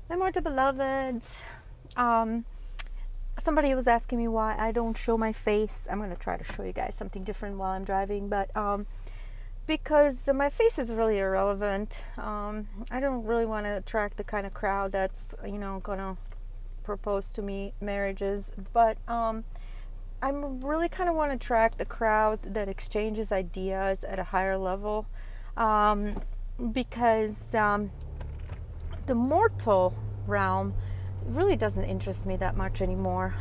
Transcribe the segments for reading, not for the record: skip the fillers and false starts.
Immortal beloveds. Um, Somebody was asking me why I don't show my face. I'm gonna try to show you guys something different while I'm driving, but because my face is really irrelevant. I don't really want to attract the kind of crowd that's gonna propose to me marriages, but I'm really kind of want to attract a crowd that exchanges ideas at a higher level, um, because the mortal realm really doesn't interest me that much anymore.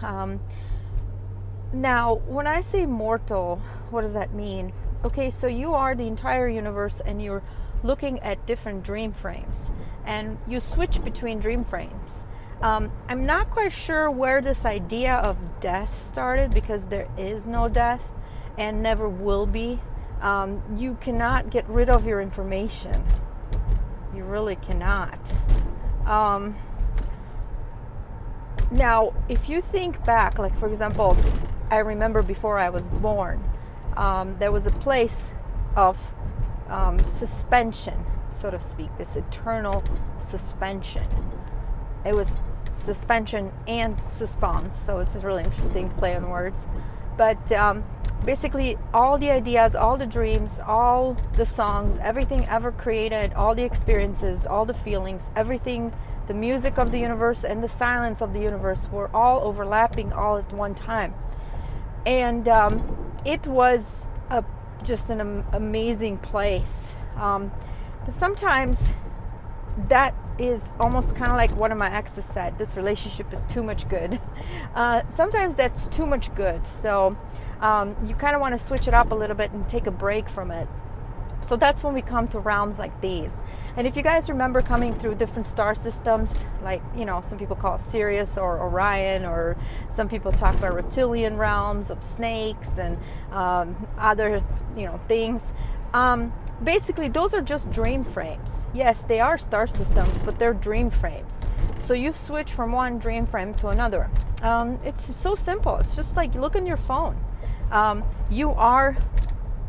Now, when I say mortal, what does that mean? Okay, so you are the entire universe and you're looking at different dream frames and you switch between dream frames. I'm not quite sure where this idea of death started because there is no death and never will be. You cannot get rid of your information. You really cannot. Now, if you think back, like for example, I remember before I was born, there was a place of suspension, so to speak, this eternal suspension. It was suspension and suspense, so it's a really interesting play on words. But basically, all the ideas, all the dreams, all the songs, everything ever created, all the experiences, all the feelings, everything, the music of the universe and the silence of the universe were all overlapping all at one time. And it was just an amazing place. But sometimes that is almost kind of like one of my exes said, this relationship is too much good. Sometimes that's too much good. So you kind of want to switch it up a little bit and take a break from it. So that's when we come to realms like these. And if you guys remember coming through different star systems, like, some people call it Sirius or Orion, or some people talk about reptilian realms of snakes and other, things. Basically, those are just dream frames. Yes, they are star systems, but they're dream frames. So you switch from one dream frame to another. It's so simple. It's just like look on your phone. You are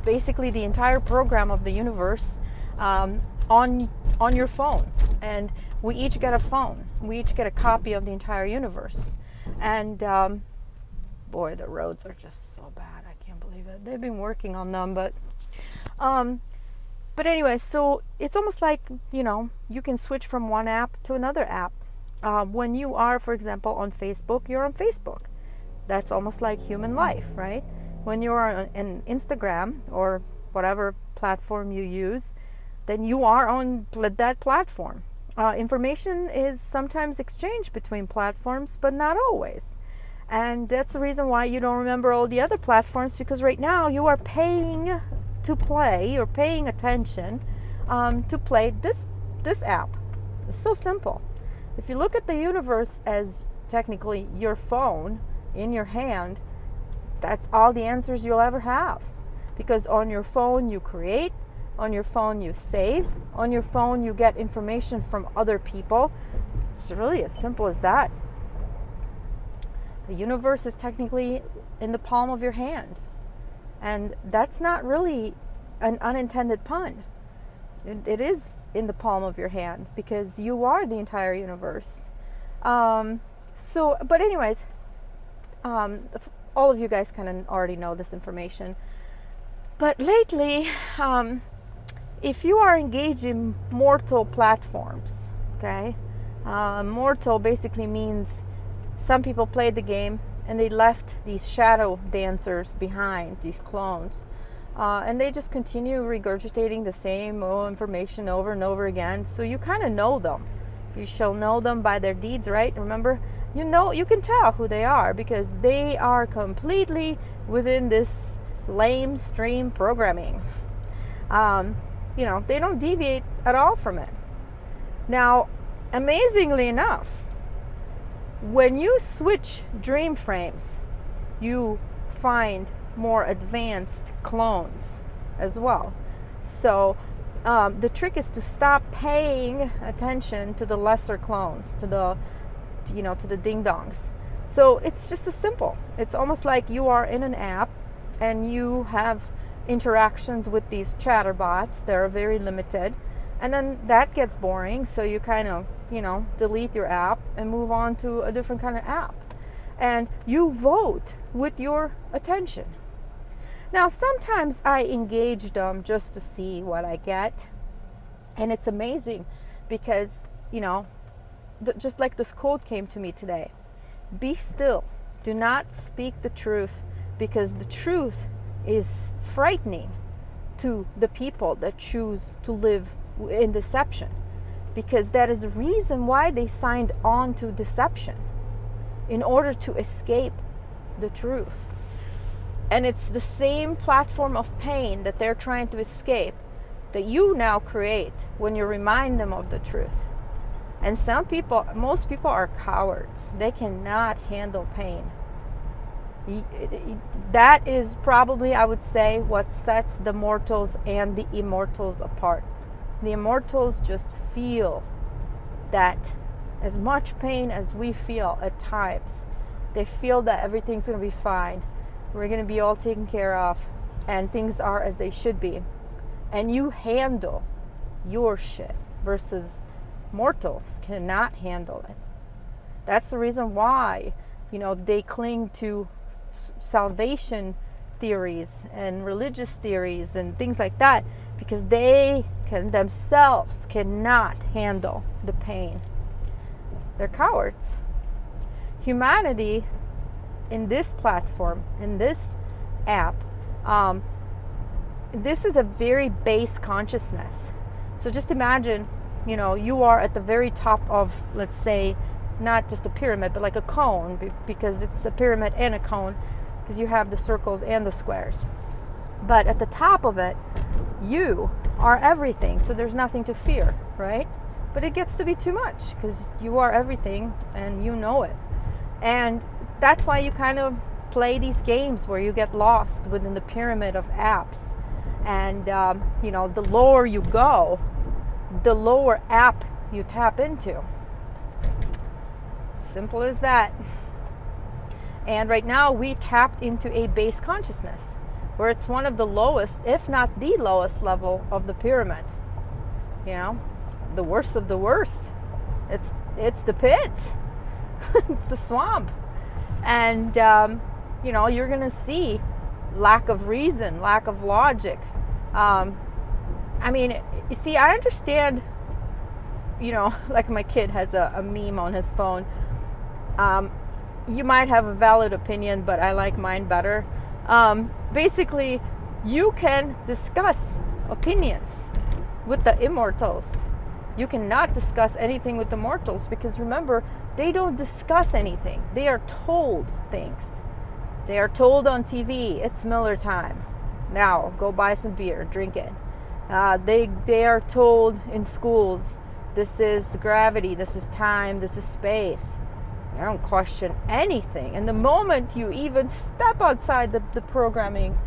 basically the entire program of the universe on your phone, and we each get a phone. We each get a copy of the entire universe. And boy, the roads are just so bad. I can't believe it. They've been working on them, but anyway, so it's almost like you can switch from one app to another app. When you are, for example, on Facebook, you're on Facebook. That's almost like human life, right? When you are on Instagram or whatever platform you use, then you are on that platform. Information is sometimes exchanged between platforms, but not always. And that's the reason why you don't remember all the other platforms, because right now you are paying to play, or paying attention to play this app. It's so simple. If you look at the universe as technically your phone in your hand, that's all the answers you'll ever have. Because on your phone you create, on your phone you save, on your phone you get information from other people. It's really as simple as that. The universe is technically in the palm of your hand. And that's not really an unintended pun. It is in the palm of your hand because you are the entire universe. But anyways, all of you guys kind of already know this information. But lately, if you are engaged in mortal platforms, okay, mortal basically means some people played the game and they left these shadow dancers behind, these clones, and they just continue regurgitating the same information over and over again. So you kind of know them. You shall know them by their deeds, right? Remember, you can tell who they are because they are completely within this lame stream programming. They don't deviate at all from it. Now, amazingly enough, when you switch dream frames, you find more advanced clones as well. So the trick is to stop paying attention to the lesser clones, to the ding-dongs. So it's just as simple. It's almost like you are in an app and you have interactions with these chatterbots. They're very limited. And then that gets boring, so you kind of, delete your app and move on to a different kind of app. And you vote with your attention. Now, sometimes I engage them just to see what I get. And it's amazing because, just like this quote came to me today: be still, do not speak the truth, because the truth is frightening to the people that choose to live in deception, because that is the reason why they signed on to deception, in order to escape the truth. And it's the same platform of pain that they're trying to escape that you now create when you remind them of the truth. And most people are cowards. They cannot handle pain. That is probably, I would say, what sets the mortals and the immortals apart. The immortals just feel that as much pain as we feel at times. They feel that everything's going to be fine. We're going to be all taken care of, and things are as they should be. And you handle your shit, versus mortals cannot handle it. That's the reason why, they cling to salvation theories and religious theories and things like that, because they themselves cannot handle the pain. They're cowards. Humanity, in this platform, in this app, this is a very base consciousness. So just imagine, you are at the very top of, let's say, not just a pyramid, but like a cone, because it's a pyramid and a cone, because you have the circles and the squares. But at the top of it, you are everything, so there's nothing to fear, right? But it gets to be too much, because you are everything and you know it. And that's why you kind of play these games where you get lost within the pyramid of apps. And, the lower you go, the lower app you tap into. Simple as that. And right now we tapped into a base consciousness, where it's one of the lowest, if not the lowest level of the pyramid. The worst of the worst. It's the pits. It's the swamp. And, you're going to see lack of reason, lack of logic. You see, I understand, like my kid has a meme on his phone. You might have a valid opinion, but I like mine better. Basically, you can discuss opinions with the immortals. You cannot discuss anything with the mortals, because remember, they don't discuss anything. They are told things. They are told on TV, it's Miller time. Now, go buy some beer, drink it. They are told in schools, this is gravity, this is time, this is space. They don't question anything. And the moment you even step outside the programming,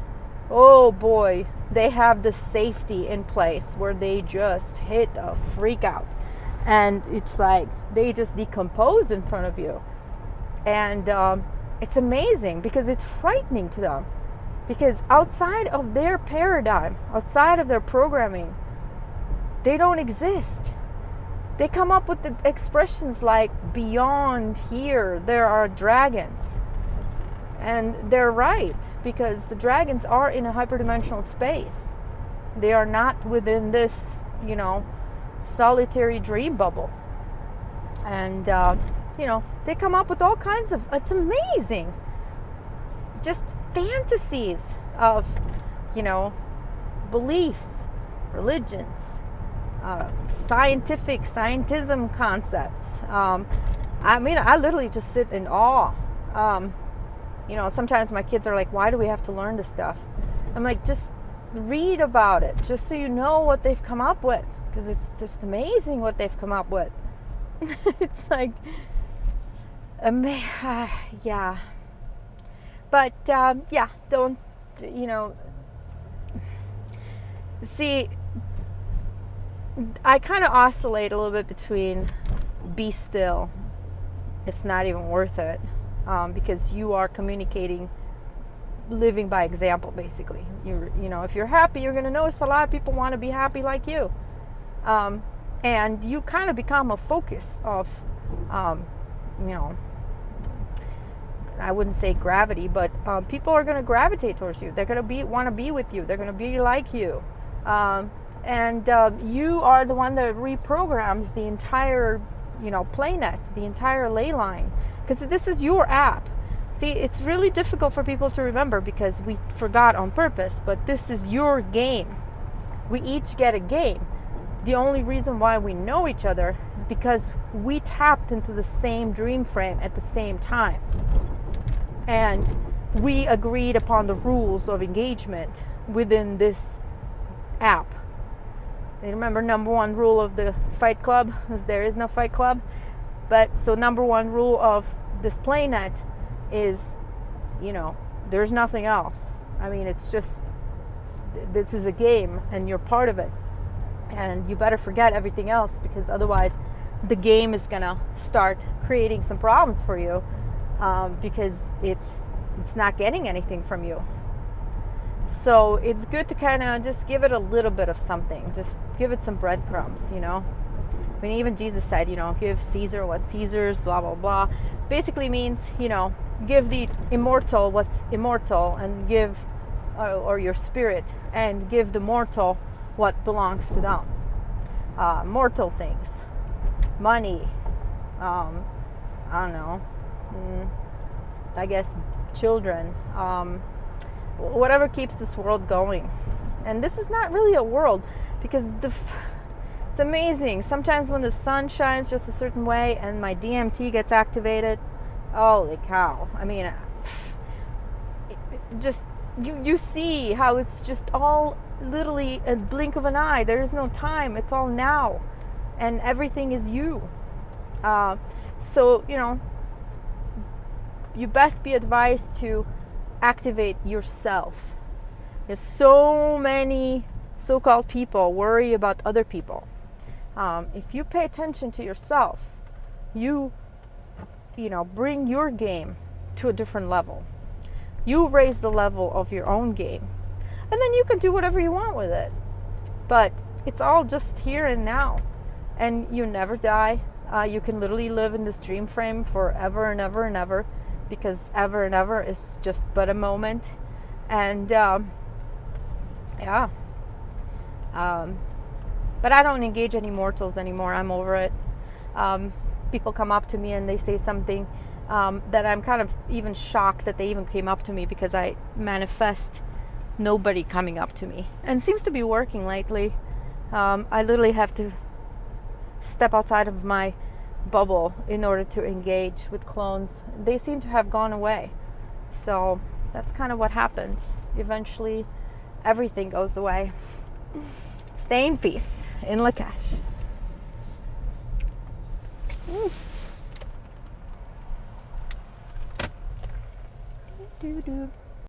oh boy, they have the safety in place where they just hit a freak out. And it's like they just decompose in front of you. And it's amazing, because it's frightening to them. Because outside of their paradigm, outside of their programming, they don't exist. They come up with the expressions like, beyond here, there are dragons. And they're right, because the dragons are in a hyperdimensional space. They are not within this, solitary dream bubble. And, they come up with all kinds of, it's amazing, just fantasies of, beliefs, religions, scientism concepts. I literally just sit in awe. Sometimes my kids are like, why do we have to learn this stuff? I'm like, just read about it, just so you know what they've come up with, because it's just amazing what they've come up with. It's like, yeah. But, don't, see, I kind of oscillate a little bit between be still, it's not even worth it, because you are communicating, living by example, basically. If you're happy, you're going to notice a lot of people want to be happy like you. And you kind of become a focus of, you know, I wouldn't say gravity, but people are going to gravitate towards you. They're going to want to be with you. They're going to be like you. And you are the one that reprograms the entire, you know, playnet, the entire ley line, because this is your app. See, it's really difficult for people to remember because we forgot on purpose, but this is your game. We each get a game. The only reason why we know each other is because we tapped into the same dream frame at the same time. And we agreed upon the rules of engagement within this app. And remember, number one rule of the Fight Club is there is no Fight Club. But so number one rule of this playnet is, you know, there's nothing else. I mean, it's just, this is a game and you're part of it. And you better forget everything else, because otherwise the game is gonna start creating some problems for you, because it's not getting anything from you. So it's good to kind of just give it a little bit of something. Just give it some breadcrumbs, you know. I mean, even Jesus said, you know, give Caesar what's Caesar's, blah, blah, blah. Basically means, you know, give the immortal what's immortal, and give, or your spirit, and give the mortal what belongs to them. Mortal things, money, I don't know, I guess children, whatever keeps this world going. And this is not really a world, because it's amazing. Sometimes when the sun shines just a certain way and my DMT gets activated, holy cow. I mean, just you see how it's just all literally a blink of an eye. There is no time. It's all now, and everything is you. So, you know, you best be advised to activate yourself. There's so many so-called people worry about other people. If you pay attention to yourself, you know, bring your game to a different level. You raise the level of your own game, and then you can do whatever you want with it. But it's all just here and now, and you never die. You can literally live in this dream frame forever and ever and ever, because ever and ever is just but a moment. And but I don't engage any mortals anymore. I'm over it. People come up to me and they say something that I'm kind of even shocked that they even came up to me, because I manifest nobody coming up to me, and it seems to be working lately. I literally have to step outside of my bubble in order to engage with clones. They seem to have gone away. So that's kind of what happens. Eventually everything goes away. Stay in peace in Lakash. Doo-doo.